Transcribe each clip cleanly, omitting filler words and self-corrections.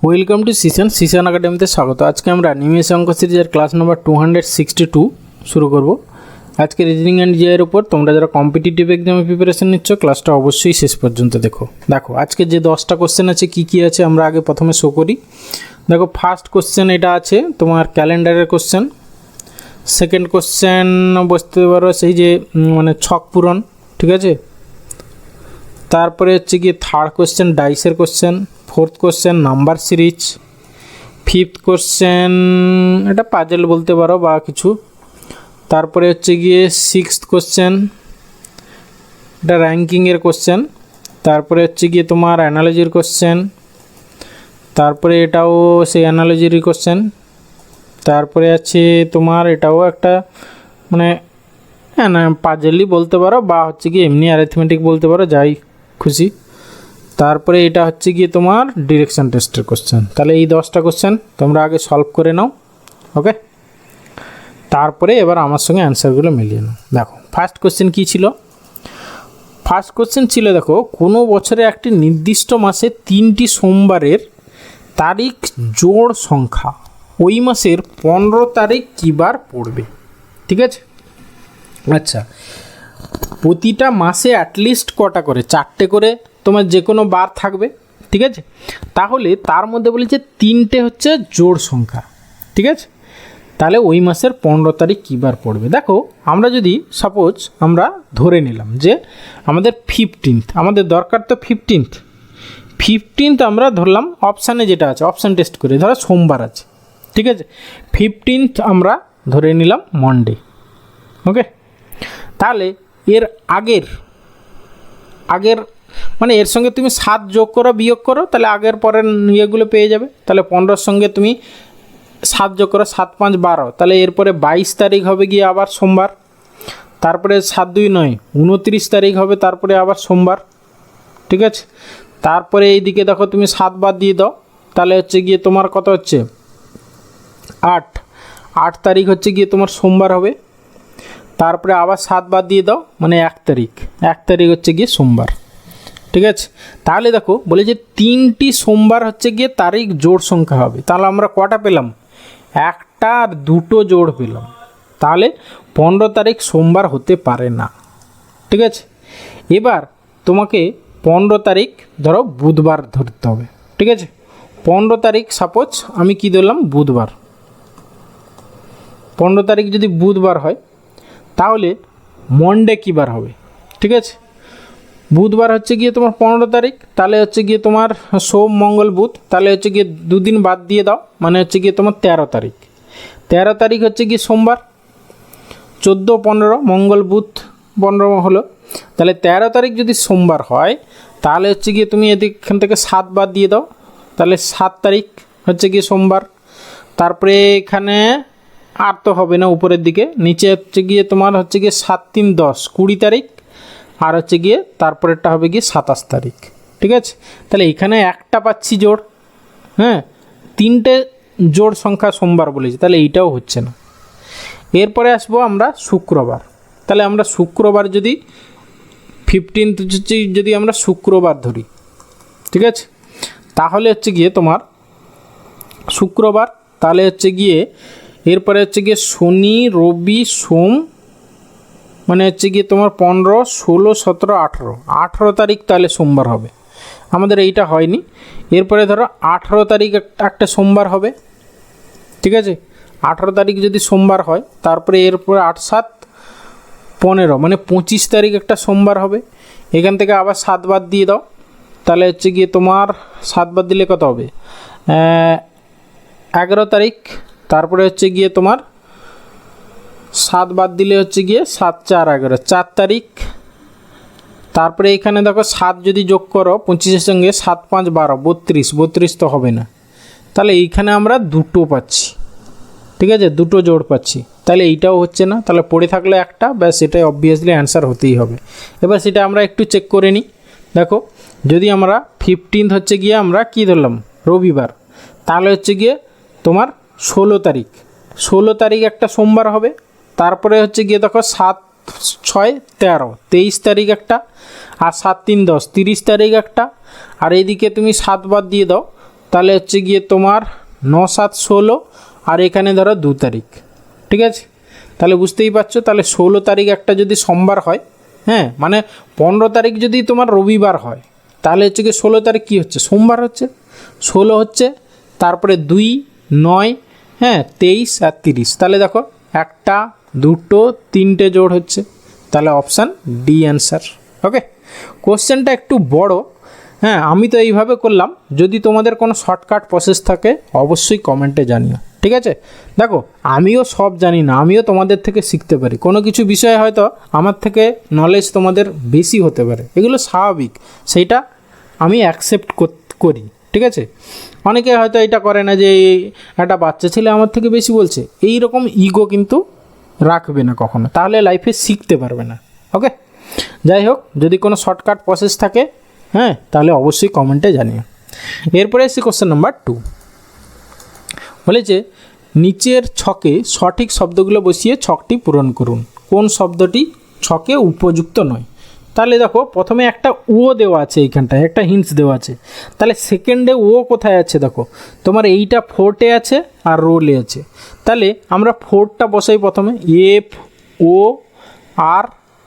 Welcome to সিশন একাডেমিতে স্বাগত। আজকে আমরা নিমেষ অঙ্ক সিরিজের ক্লাস নম্বর 262 শুরু করব। আজকে রিজনিং অ্যান্ড জিআইয়ের উপর তোমরা যারা কম্পিটিটিভ এক্সামে প্রিপারেশন নিচ্ছ ক্লাসটা অবশ্যই শেষ পর্যন্ত দেখো। আজকে যে 10টা কোশ্চেন আছে কি কি আছে আমরা আগে প্রথমে শো করি। দেখো, ফার্স্ট কোশ্চেন এটা আছে তোমার ক্যালেন্ডারের কোশ্চেন। সেকেন্ড কোশ্চেন বুঝতে পারো সেই যে মানে ছক পূরণ, ঠিক আছে। তারপরে হচ্ছে গিয়ে থার্ড কোশ্চেন ডাইসের question. Fourth question number series. Fifth question এটা পাজেল বলতে পারো বা কিছু। তারপরে হচ্ছে গিয়ে সিক্সথ কোশ্চেন এটা র্যাঙ্কিংয়ের কোশ্চেন। তারপরে হচ্ছে গিয়ে তোমার অ্যানালজির কোশ্চেন। তারপরে এটাও সেই অ্যানালজিরই কোশ্চেন। তারপরে আছে তোমার এটাও একটা মানে পাজেলই বলতে পারো বা হচ্ছে গিয়ে এমনি অ্যারিথমেটিক বলতে পারো, যাই খুশি। তারপরে এটা হচ্ছে গিয়ে তোমার ডিরেকশন টেস্টের কোশ্চেন। তাহলে এই 10টা কোশ্চেন তোমরা আগে সলভ করে নাও, ওকে। তারপরে এবার আমার সঙ্গে অ্যান্সারগুলো মিলিয়ে নাও। দেখো ফার্স্ট কোশ্চেন কী ছিল? ফার্স্ট কোশ্চেন ছিল, দেখো, কোনো বছরে একটি নির্দিষ্ট মাসে 3টি সোমবারের তারিখ জোড় সংখ্যা ওই মাসের 15 তারিখ কী বার পড়বে, ঠিক আছে। আচ্ছা, প্রতিটা মাসে অ্যাটলিস্ট কটা করে 4টে করে তোমার যে কোনো বার থাকবে, ঠিক আছে। তাহলে তার মধ্যে বলি যে 3টে হচ্ছে জোড় সংখ্যা, ঠিক আছে। তাহলে ওই মাসের 15 তারিখ কী বার পড়বে। দেখো, আমরা যদি সাপোজ আমরা ধরে নিলাম যে আমাদের 15th, আমাদের দরকার তো 15th আমরা ধরলাম অপশানে যেটা আছে, অপশান টেস্ট করে ধরো সোমবার আছে, ঠিক আছে। 15th আমরা ধরে নিলাম মন্ডে, ওকে। তাহলে এর আগের মানে এর সঙ্গে তুমি 7 যোগ করো বিয়োগ করো, তাহলে আগের পরের ইয়েগুলো পেয়ে যাবে। তাহলে 15-র সঙ্গে তুমি 7 যোগ করো, 7 5 12, তাহলে এরপরে 22 তারিখ হবে গিয়ে আবার সোমবার। তারপরে 7 2 9 29 তারিখ হবে, তারপরে আবার সোমবার, ঠিক আছে। তারপরে এইদিকে দেখো তুমি 7 বাদ দিয়ে দাও, তাহলে হচ্ছে গিয়ে তোমার কত হচ্ছে 8 তারিখ হচ্ছে গিয়ে তোমার সোমবার হবে। তারপরে আবার 7 বাদ দিয়ে দাও, মানে 1 তারিখ হচ্ছে গিয়ে সোমবার, ঠিক আছে। তাহলে দেখো বলে যে 3টি সোমবার হচ্ছে গিয়ে তারিখ জোড় সংখ্যা হবে। তাহলে আমরা কটা পেলাম? 1টা আর 2টো জোড় পেলাম। তাহলে 15 তারিখ সোমবার হতে পারে না, ঠিক আছে। এবার তোমাকে 15 তারিখ ধরো বুধবার ধরতে হবে, ঠিক আছে। 15 তারিখ সাপোজ আমি কি ধরলাম, বুধবার। 15 তারিখ যদি বুধবার হয় তাহলে মন্ডে কী বার হবে, ঠিক আছে। বুধবার হচ্ছে গিয়ে তোমার 15 তারিখ, তাহলে হচ্ছে গিয়ে তোমার সোম মঙ্গল বুধ, তাহলে হচ্ছে গিয়ে 2 দিন বাদ দিয়ে দাও, মানে হচ্ছে গিয়ে তোমার 13 তারিখ। 13 তারিখ হচ্ছে গিয়ে সোমবার। 14 15 মঙ্গল বুধ 15 হলো, তাহলে 13 তারিখ যদি সোমবার হয় তাহলে হচ্ছে গিয়ে তুমি এখান থেকে 7 বাদ দিয়ে দাও, তাহলে 7 তারিখ হচ্ছে গিয়ে সোমবার। তারপরে এখানে আর তো হবে না, উপরের দিকে নিচে হচ্ছে গিয়ে তোমার হচ্ছে গিয়ে 7 3 10 20 তারিখ, আর হচ্ছে গিয়ে তারপরেরটা হবে গিয়ে 27 তারিখ, ঠিক আছে। তাহলে এখানে একটা পাচ্ছি জোড়, হ্যাঁ, 3টে জোড় সংখ্যা সোমবার বলেছি, তাহলে এইটাও হচ্ছে না। এরপরে আসবো আমরা শুক্রবার। তাহলে আমরা শুক্রবার যদি 15th যদি আমরা শুক্রবার ধরি, ঠিক আছে, তাহলে হচ্ছে গিয়ে তোমার শুক্রবার, তাহলে হচ্ছে গিয়ে এরপরে হচ্ছে গিয়ে শনি রবি সোম, মানে হচ্ছে গিয়ে তোমার 15 16 17 18 তারিখ তাহলে সোমবার হবে। আমাদের এইটা হয়নি। এরপরে ধরো 18 তারিখ একটা সোমবার হবে, ঠিক আছে। 18 তারিখ যদি সোমবার হয় তারপরে এরপরে 8 7 15 মানে 25 তারিখ একটা সোমবার হবে। এখান থেকে আবার 7 বাদ দিয়ে দাও, তাহলে হচ্ছে গিয়ে তোমার 7 বাদ দিলে কত হবে, 11 তারিখ। তারপরে হচ্ছে গিয়ে তোমার 7 বাদ দিলে হচ্ছে গিয়ে 7 4 11 4 তারিখ। তারপরে এখানে দেখো 7 যদি যোগ করো 25-এর সঙ্গে 7 5 12 32 তো হবে না, তাহলে এইখানে আমরা 2টো পাচ্ছি, ঠিক আছে, 2টো জোড় পাচ্ছি। তাহলে এইটাও হচ্ছে না, তাহলে পড়ে থাকলে একটা, ব্যাস এটাই অবভিয়াসলি অ্যান্সার হতেই হবে। এবার সেটা আমরা একটু চেক করে নিই। দেখো, যদি আমরা 15th হচ্ছে গিয়ে আমরা কি ধরলাম, রবিবার, তাহলে হচ্ছে গিয়ে তোমার 16 তারিখ একটা সোমবার হবে। তারপরে হচ্ছে গিয়ে দেখো 7 6 13 23 তারিখ একটা, আর 7 3 10 30 তারিখ একটা, আর এইদিকে তুমি 7 বাদ দিয়ে দাও, তাহলে হচ্ছে গিয়ে তোমার 9, 7, 16 আর এখানে ধরো 2 তারিখ, ঠিক আছে। তাহলে বুঝতেই পারছো, তাহলে 16 তারিখ একটা যদি সোমবার হয়, হ্যাঁ মানে 15 তারিখ যদি তোমার রবিবার হয়, তাহলে হচ্ছে কি 16 তারিখ কী হচ্ছে, সোমবার হচ্ছে। 16 হচ্ছে, তারপরে 2, 9, হ্যাঁ 23 আর 30, তাহলে দেখো 1, 2, 3টে জোড় হচ্ছে, তাহলে অপশান ডি অ্যান্সার। ওকে, কোশ্চেনটা একটু বড়, হ্যাঁ আমি তো এইভাবে করলাম। যদি তোমাদের কোনো শর্টকাট প্রসেস থাকে অবশ্যই কমেন্টে জানিও, ঠিক আছে। দেখো আমিও সব জানি না, আমিও তোমাদের থেকে শিখতে পারি। কোনো কিছু বিষয়ে হয়তো আমার থেকে নলেজ তোমাদের বেশি হতে পারে, এগুলো স্বাভাবিক, সেইটা আমি অ্যাকসেপ্ট করি, ঠিক আছে। অনেকে হয়তো এটা করে না যে একটা বাচ্চা ছেলে আমার থেকে বেশি বলছে, এই রকম ইগো কিন্তু রাখবে না কখনো, তাহলে লাইফে শিখতে পারবে না। ওকে, যাই হোক, যদি কোনো শর্টকাট প্রসেস থাকে হ্যাঁ তাহলে অবশ্যই কমেন্টে জানিও। এরপরে এসে কোশ্চেন নাম্বার 2 বলেছে নিচের ছকে সঠিক শব্দগুলো বসিয়ে ছকটি পূরণ করুন। কোন শব্দটি ছকে উপযুক্ত নয়? তাহলে দেখো প্রথমে একটা ও দেওয়া আছে, এইখানটায় একটা হিন্টস দেওয়া আছে, তাহলে সেকেন্ডে ও কোথায় আছে? দেখো তোমার এইটা ফোর্টে আছে আর রোলে আছে, তাহলে আমরা ফোর্টটা বসাই প্রথমে, এফ ও আর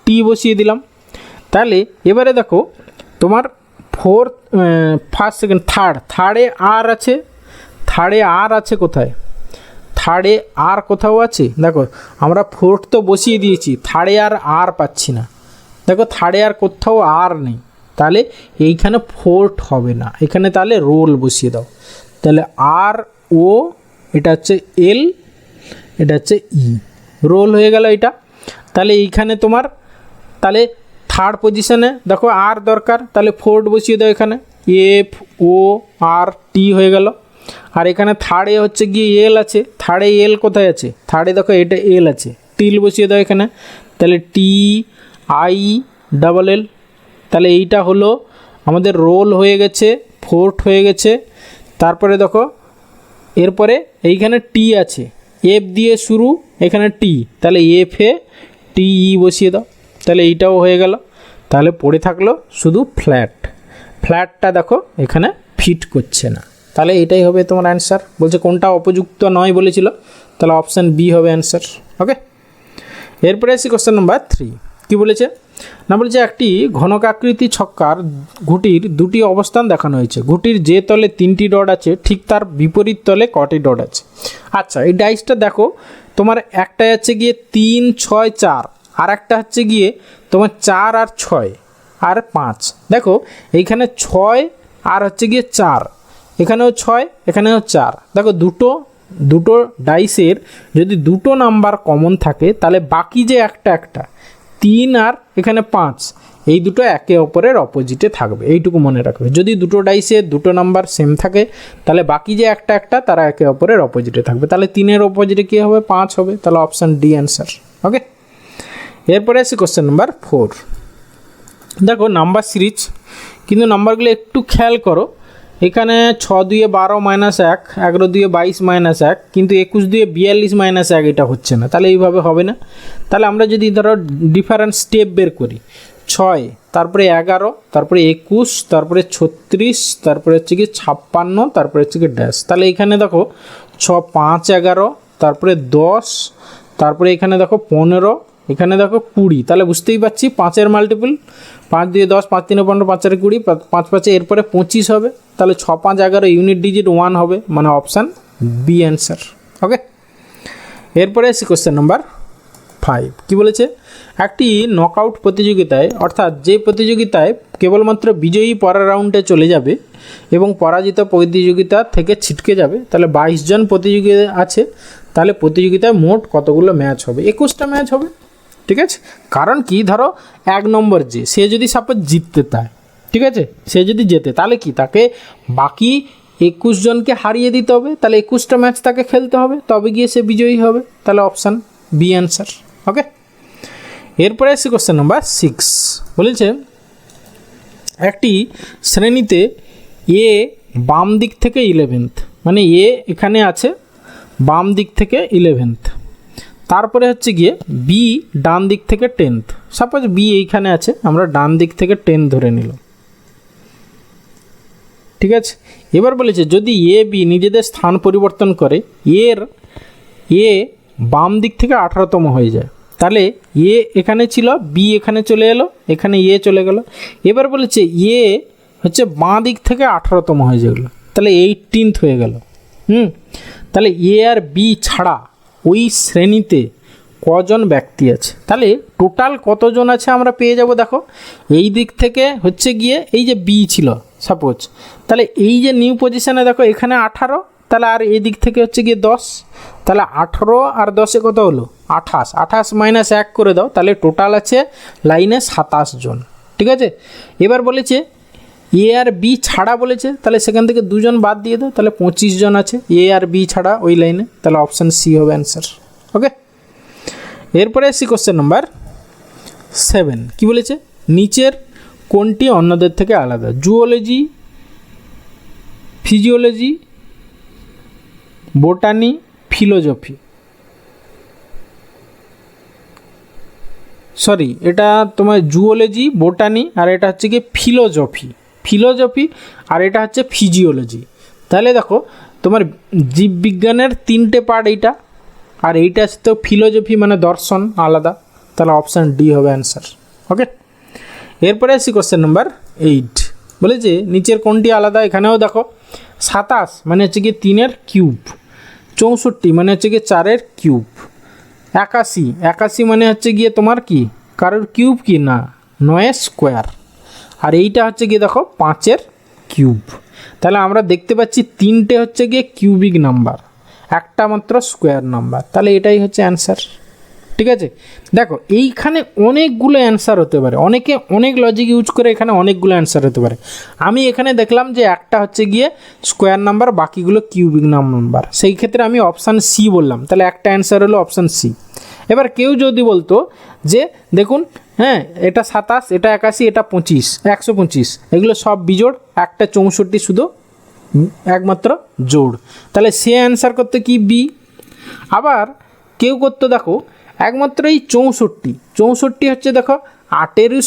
টি বসিয়ে দিলাম। তাহলে এবারে দেখো তোমার ফার্স্ট সেকেন্ড থার্ডে আর আছে, থার্ডে আর আছে কোথায়? থার্ডে আর কোথাও আছে? দেখো আমরা ফোর্থ তো বসিয়ে দিয়েছি, থার্ডে আর পাচ্ছি না। দেখো থার্ডে আর কোথাও আর নেই, তাহলে এইখানে ফোর্থ হবে না, এখানে তাহলে রোল বসিয়ে দাও। তাহলে আর ও, এটা হচ্ছে এল, এটা হচ্ছে ই, রোল হয়ে গেল এটা। তাহলে এইখানে তোমার তাহলে থার্ড পজিশনে দেখো আর দরকার, তাহলে ফোর্থ বসিয়ে দাও এখানে, এফ ও আর টি হয়ে গেল। আর এখানে থার্ডে হচ্ছে গিয়ে এল আছে, থার্ডে এল কোথায় আছে? থার্ডে দেখো এটা এল আছে, টিল বসিয়ে দাও এখানে, তাহলে টি আই ডাবল এল। তাহলে এইটা হলো আমাদের রোল হয়ে গেছে, ফোর্থ হয়ে গেছে। তারপরে দেখো এরপরে এইখানে টি আছে, এফ দিয়ে শুরু, এখানে টি, তাহলে এফ এ টি ই বসিয়ে দাও, তাহলে এইটাও হয়ে গেল। তাহলে পড়ে থাকলো শুধু ফ্ল্যাটটা দেখো এখানে ফিট করছে না, তাহলে এটাই হবে তোমার অ্যান্সার। বলছে কোনটা উপযুক্ত নয় বলেছিল, তাহলে অপশান বি হবে অ্যান্সার। ওকে, এরপরে আসি কোশ্চেন নাম্বার 3। কী বলেছে না, বলেছে একটি ঘনকাকৃতি ছক্কার ঘুঁটির দুটি অবস্থান দেখানো হয়েছে। ঘুঁটির যে তলে 3টি ডট আছে ঠিক তার বিপরীত তলে কটি ডট আছে? আচ্ছা এই ডাইসটা দেখো, তোমার একটা হচ্ছে গিয়ে 3, 6, 4, আর একটা হচ্ছে গিয়ে তোমার 4 আর 6 আর 5। দেখো এইখানে 6 আর হচ্ছে গিয়ে 4, এখানেও 6 এখানেও 4। দেখো দুটো ডাইসের যদি দুটো নাম্বার কমন থাকে, তাহলে বাকি যে একটা 3 আর এখানে 5, এই দুটো একে অপরের অপোজিটে থাকবে, এইটুকু মনে রাখবে। যদি দুটো ডাইসের দুটো নাম্বার সেম থাকে, তাহলে বাকি যে একটা তারা একে অপরের অপোজিটে থাকবে। তাহলে 3-এর অপোজিটে কী হবে? 5 হবে, তাহলে অপশান ডি অ্যান্সার। ওকে, এরপরে আসি কোশ্চেন নাম্বার 4। দেখো নাম্বার সিরিজ, কিন্তু নাম্বারগুলো একটু খেয়াল করো। এখানে 6 2 12 -1, 11 2 22 -1, কিন্তু 21 2 42 -1 এটা হচ্ছে না, তাহলে এইভাবে হবে না। তাহলে আমরা যদি ধরো ডিফারেন্ট স্টেপ বের করি, 6, তারপরে 11, তারপরে 21, তারপরে 36, তারপরে হচ্ছে কি 56, তারপরে হচ্ছে কি ড্যাশ। তাহলে এখানে দেখো 6 5 11, তারপরে 10, তারপরে এখানে দেখো 15, এখানে দেখো 20। তাহলে বুঝতেই পারছি 5-এর মাল্টিপল, 5 2 10, 5 3 15, 5 4 20, 5 5 এরপরে 25 হবে। তাহলে 6 5 11 ইউনিট ডিজিট 1 হবে, মানে অপশান বি অ্যান্সার। ওকে, এরপরে আসি কোশ্চেন নাম্বার 5। কী বলেছে? একটি নকআউট প্রতিযোগিতায়, অর্থাৎ যে প্রতিযোগিতায় কেবলমাত্র বিজয়ী পরের রাউন্ডে চলে যাবে এবং পরাজিত প্রতিযোগিতা থেকে ছিটকে যাবে, তাহলে 22 জন প্রতিযোগী আছে, তাহলে প্রতিযোগিতায় মোট কতগুলো ম্যাচ হবে? 21টা ম্যাচ হবে, ঠিক আছে। কারণ কি, ধরো 1 নম্বর যে সে যদি সাপোজ জিততে চায়, ঠিক আছে, সে যদি জেতে, তাহলে কি তাকে বাকি 21 জনকে হারিয়ে দিতে হবে, তাহলে 21টা ম্যাচ তাকে খেলতে হবে, তবে গিয়ে সে বিজয়ী হবে, তাহলে অপশান বি অ্যান্সার। ওকে, এরপরে আসি কোশ্চেন নাম্বার 6। বলেছে একটি শ্রেণীতে এ বাম দিক থেকে 11th, মানে এ এখানে আছে বাম দিক থেকে 11th, তারপরে হচ্ছে গিয়ে বি ডান দিক থেকে 10th। সাপোজ বি এইখানে আছে, আমরা ডান দিক থেকে 10 ধরে নিলাম। ঠিক আছে। এবার বলেছে যদি এ বি নিজেদের স্থান পরিবর্তন করে এ বাম দিক থেকে 18তম হয়ে যায়, তাহলে এ এখানে ছিল, বি এখানে চলে এলো, এখানে এ চলে গেল। এবার বলেছে এ হচ্ছে বাঁ দিক থেকে 18তম হয়ে যেগুলো, তাহলে 18th হয়ে গেল। তাহলে এ আর বি ছাড়া ওই শ্রেণীতে কজন ব্যক্তি আছে, তাহলে টোটাল কতজন আছে আমরা পেয়ে যাব। দেখো এই দিক থেকে হচ্ছে গিয়ে এই যে বি ছিল সাপোজ, তাহলে এই যে নিউ পজিশানে দেখো এখানে 18, তাহলে আর এই দিক থেকে হচ্ছে গিয়ে 10, তাহলে 18 আর 10-এ কত হলো 28, 28 - 1 করে দাও, তাহলে টোটাল আছে লাইনে 27 জন। ঠিক আছে। এবার বলেছে এ আর বি ছাড়া বলেছে, তাহলে সেখান থেকে 2 জন বাদ দিয়ে দাও, তাহলে 25 জন আছে এ আর বি ছাড়া ওই লাইনে, তাহলে অপশান সি হবে অ্যান্সার। ওকে, এরপরে আসছি কোশ্চেন নাম্বার 7। কি বলেছে, নিচের কোনটি অন্যদের থেকে আলাদা? Zoology, physiology, botany, philosophy. Sorry, এটা তোমার জুওলজি, বোটানি, আর এটা হচ্ছে কি ফিলোজফি, আর এটা হচ্ছে ফিজিওলজি। তাহলে দেখো তোমার জীববিজ্ঞানের 3টে পার্ট এইটা, আর এইটা আছে তো ফিলোজফি মানে দর্শন আলাদা, তাহলে অপশান ডি হবে অ্যান্সার। ওকে, এরপরে আসি কোশ্চেন নাম্বার 8। বলেছে নিচের কোনটি আলাদা? এখানেও দেখো 27 মানে হচ্ছে কি 3-এর কিউব, 64 মানে হচ্ছে গিয়ে 4-এর কিউব, 81 মানে হচ্ছে গিয়ে তোমার কি কারোর কিউব কি না 9 স্কোয়ার, আর এইটা হচ্ছে গিয়ে দেখো 5-এর কিউব। তাহলে আমরা দেখতে পাচ্ছি 3টে হচ্ছে গিয়ে কিউবিক নাম্বার, একটা মাত্র স্কোয়ার নাম্বার, তাহলে এটাই হচ্ছে অ্যান্সার। ঠিক আছে। দেখো এইখানে অনেকগুলো অ্যান্সার হতে পারে, অনেকে অনেক লজিক ইউজ করে এখানে অনেকগুলো অ্যান্সার হতে পারে। আমি এখানে দেখলাম যে একটা হচ্ছে গিয়ে স্কোয়ার নাম্বার, বাকিগুলো কিউবিক নাম্বার, সেই ক্ষেত্রে আমি অপশান সি বললাম, তাহলে একটা অ্যান্সার হলো অপশান সি। এবার কেউ যদি বলতো যে দেখুন হ্যাঁ এটা 27, এটা 81, এটা 25, 125, এগুলো সব বিজোড়, একটা 64 শুধু একমাত্র জোড়, তাহলে সে অ্যান্সার করতে কি বি। আবার কেউ করতো দেখো একমাত্র এই 64 হচ্ছে দেখো 8-এরও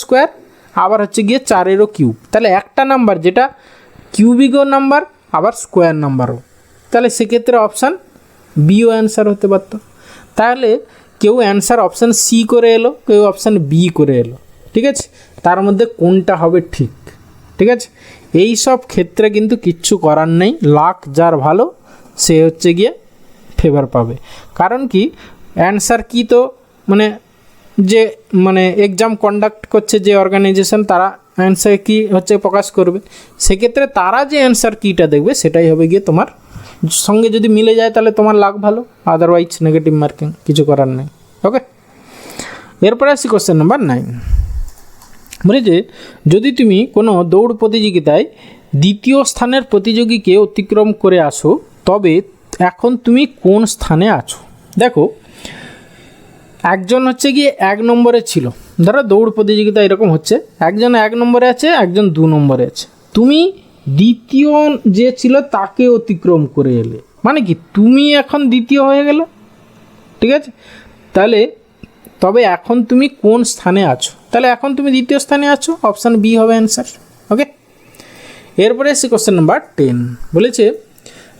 স্কোয়ার, আবার হচ্ছে গিয়ে 4-এরও কিউব, তাহলে একটা নাম্বার যেটা কিউবিকও নাম্বার আবার স্কোয়ার নাম্বারও, তাহলে সেক্ষেত্রে অপশান বিও অ্যান্সার হতে পারত। তাহলে কেউ অ্যান্সার অপশান সি করে এলো, কেউ অপশান বি করে এলো। ঠিক আছে, তার মধ্যে কোনটা হবে ঠিক? ঠিক আছে, এই সব ক্ষেত্রে কিন্তু কিচ্ছু করার নেই, লাক যার ভালো সে হচ্ছে গিয়ে ফেভার পাবে। কারণ কি অ্যান্সার কি তো মানে যে মানে এক্সাম কন্ডাক্ট করছে যে অর্গানাইজেশন, তারা অ্যান্সার কি হচ্ছে প্রকাশ করবে, সেক্ষেত্রে তারা যে অ্যান্সার কিটা দেখবে সেটাই হবে গিয়ে তোমার সঙ্গে যদি মিলে যায় তাহলে তোমার লাক ভালো, আদারওয়াইজ নেগেটিভ মার্কিং, কিছু করার নেই। ওকে, এরপরে আসি কোশ্চেন নাম্বার 9। বলেছে যদি তুমি কোনো দৌড় প্রতিযোগিতায় দ্বিতীয় স্থানের প্রতিযোগীকে অতিক্রম করে আসো, তবে এখন তুমি কোন স্থানে আছো? দেখো একজন হচ্ছে গিয়ে 1 নম্বরে ছিল, ধরো দৌড় প্রতিযোগিতা এরকম হচ্ছে, একজন 1 নম্বরে আছে, একজন 2 নম্বরে আছে, তুমি দ্বিতীয় যে ছিল তাকে অতিক্রম করে এলে, মানে কি তুমি এখন দ্বিতীয় হয়ে গেলে। ঠিক আছে, তাহলে তবে এখন তুমি কোন স্থানে আছো? তাহলে এখন তুমি দ্বিতীয় স্থানে আছো, অপশান বি হবে অ্যান্সার। ওকে, এরপরে এসে কোশ্চেন নাম্বার 10। বলেছে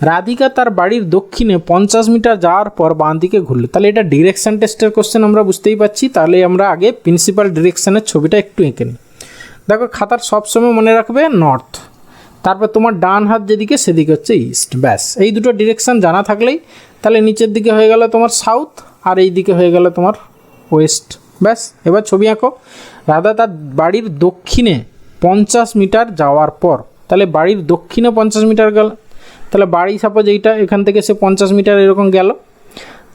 রাধিকা তার বাড়ির দক্ষিণে 50 মিটার যাওয়ার পর বাঁ দিকে ঘুরলো, তাহলে এটা ডিরেকশান টেস্টের কোশ্চেন আমরা বুঝতেই পারছি। তাহলে আমরা আগে প্রিন্সিপাল ডিরেকশানের ছবিটা একটু এঁকে নিই। দেখো খাতার সবসময় মনে রাখবে নর্থ, তারপর তোমার ডান হাত যেদিকে সেদিকে হচ্ছে ইস্ট, ব্যাস এই দুটো ডিরেকশান জানা থাকলেই তাহলে নিচের দিকে হয়ে গেল তোমার সাউথ, আর এই দিকে হয়ে গেল তোমার ওয়েস্ট, ব্যাস। এবার ছবি আঁকো। রাধা তার বাড়ির দক্ষিণে 50 মিটার যাওয়ার পর, তাহলে বাড়ির দক্ষিণে 50 মিটার গেল, তাহলে বাড়ি সাপোজ এইটা, এখান থেকে সে 50 মিটার এরকম গেল,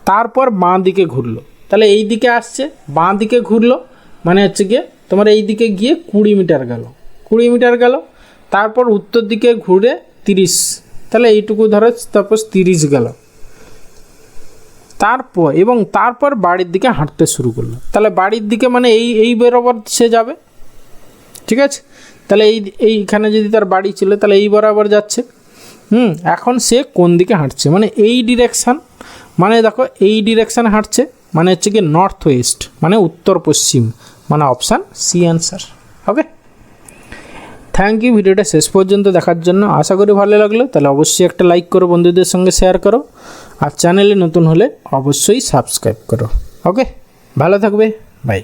তারপর বাঁ দিকে ঘুরলো, তাহলে এই দিকে আসছে, বাঁ দিকে ঘুরলো মানে হচ্ছে গিয়ে তোমার এই দিকে গিয়ে 20 মিটার গেল, তারপর উত্তর দিকে ঘুরে 30, তাহলে এইটুকু ধরো তারপর 30 গেল, তারপর বাড়ির দিকে হাঁটতে শুরু করলো, তাহলে বাড়ির দিকে মানে এই বরাবর সে যাবে। ঠিক আছে, তাহলে এইখানে যদি তার বাড়ি ছিল তাহলে এই বরাবর যাচ্ছে। এখন সে কোন দিকে হাঁটছে, মানে এই ডিরেকশান, মানে দেখো এই ডিরেকশান হাঁটছে, মানে হচ্ছে কি নর্থ ওয়েস্ট, মানে উত্তর পশ্চিম, মানে option C answer. Okay, thank you ভিডিওটা শেষ পর্যন্ত দেখার জন্য। আশা করি ভালো লাগলো, তাহলে অবশ্যই একটা লাইক করো, বন্ধুদের সঙ্গে শেয়ার করো, আর চ্যানেলে নতুন হলে অবশ্যই সাবস্ক্রাইব করো। ওকে, ভালো থাকবে, বাই।